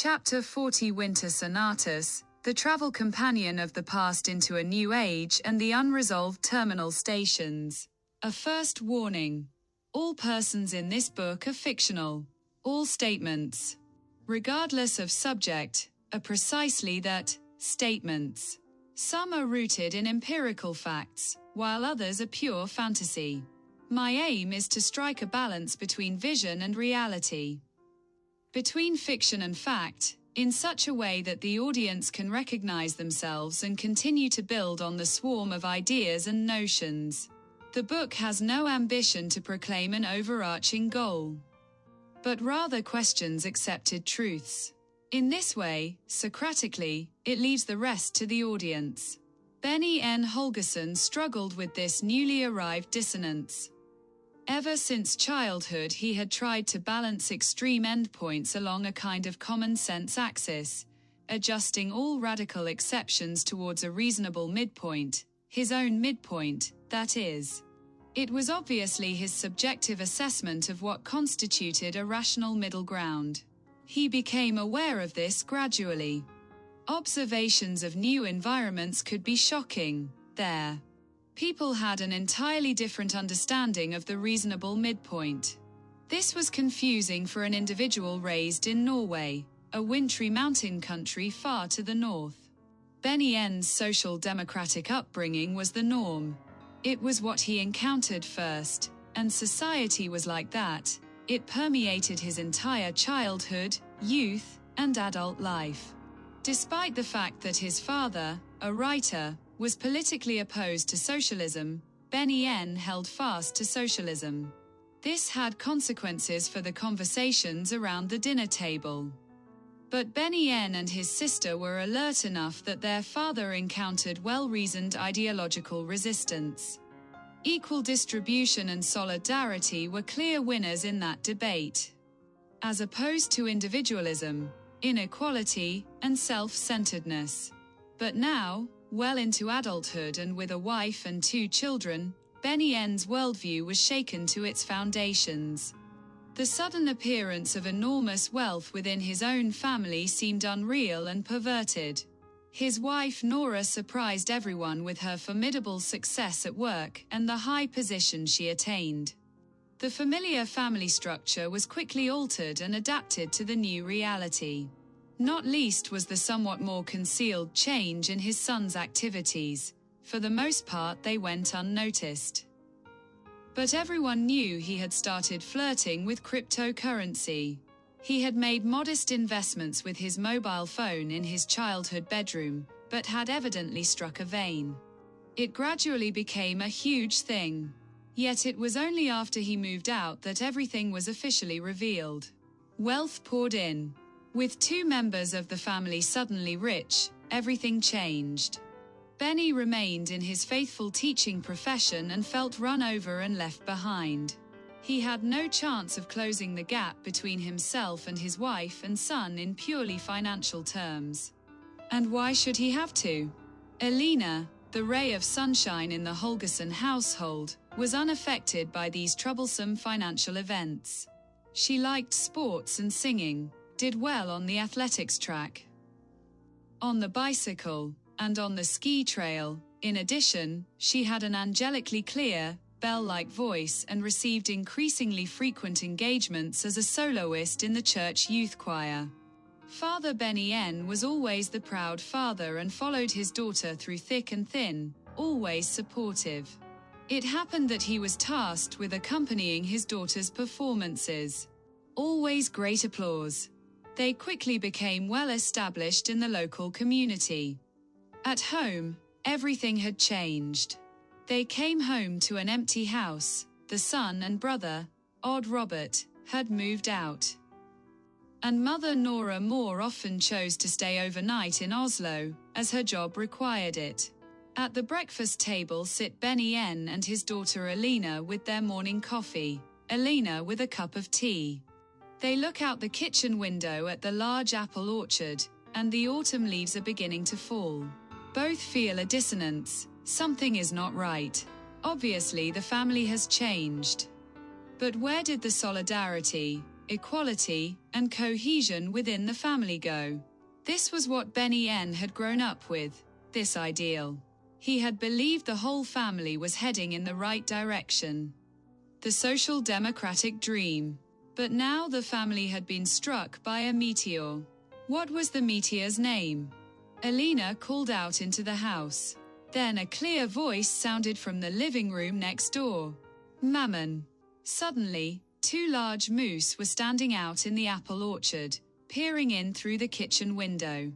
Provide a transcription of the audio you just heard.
Chapter 40 Winter Sonatas, the travel companion of the past into a new age and the unresolved terminal stations. A first warning. All persons in this book are fictional. All statements, regardless of subject, are precisely that, statements. Some are rooted in empirical facts, while others are pure fantasy. My aim is to strike a balance between vision and reality, between fiction and fact, in such a way that the audience can recognize themselves and continue to build on the swarm of ideas and notions. The book has no ambition to proclaim an overarching goal, but rather questions accepted truths. In this way, Socratically, it leaves the rest to the audience. Benny N. Holgersson struggled with this newly arrived dissonance. Ever since childhood he had tried to balance extreme endpoints along a kind of common-sense axis, adjusting all radical exceptions towards a reasonable midpoint, his own midpoint, that is. It was obviously his subjective assessment of what constituted a rational middle ground. He became aware of this gradually. Observations of new environments could be shocking. There, people had an entirely different understanding of the reasonable midpoint. This was confusing for an individual raised in Norway, a wintry mountain country far to the north. Benny N's social democratic upbringing was the norm. It was what he encountered first, and society was like that. It permeated his entire childhood, youth, and adult life. Despite the fact that his father, a writer, was politically opposed to socialism, Benny N held fast to socialism. This had consequences for the conversations around the dinner table. But Benny N and his sister were alert enough that their father encountered well-reasoned ideological resistance. Equal distribution and solidarity were clear winners in that debate, as opposed to individualism, inequality, and self-centeredness. But now, well into adulthood and with a wife and 2 children, Benny N's worldview was shaken to its foundations. The sudden appearance of enormous wealth within his own family seemed unreal and perverted. His wife Nora surprised everyone with her formidable success at work and the high position she attained. The familiar family structure was quickly altered and adapted to the new reality. Not least was the somewhat more concealed change in his son's activities. For the most part they went unnoticed. But everyone knew he had started flirting with cryptocurrency. He had made modest investments with his mobile phone in his childhood bedroom, but had evidently struck a vein. It gradually became a huge thing. Yet it was only after he moved out that everything was officially revealed. Wealth poured in. With 2 members of the family suddenly rich, everything changed. Benny remained in his faithful teaching profession and felt run over and left behind. He had no chance of closing the gap between himself and his wife and son in purely financial terms. And why should he have to? Elena, the ray of sunshine in the Holgersson household, was unaffected by these troublesome financial events. She liked sports and singing, did well on the athletics track, on the bicycle, and on the ski trail. In addition, she had an angelically clear, bell-like voice and received increasingly frequent engagements as a soloist in the church youth choir. Father Benny N was always the proud father and followed his daughter through thick and thin, always supportive. It happened that he was tasked with accompanying his daughter's performances. Always great applause. They quickly became well established in the local community. At home, everything had changed. They came home to an empty house. The son and brother, Odd Robert, had moved out. And mother Nora more often chose to stay overnight in Oslo, as her job required it. At the breakfast table sit Benny N and his daughter Elena with their morning coffee, Elena with a cup of tea. They look out the kitchen window at the large apple orchard, and the autumn leaves are beginning to fall. Both feel a dissonance. Something is not right. Obviously the family has changed. But where did the solidarity, equality, and cohesion within the family go. This was what Benny N had grown up with, this ideal. He had believed the whole family was heading in the right direction. The social democratic dream. But now the family had been struck by a meteor. What was the meteor's name? Alina called out into the house. Then a clear voice sounded from the living room next door. Mammon. Suddenly, 2 large moose were standing out in the apple orchard, peering in through the kitchen window.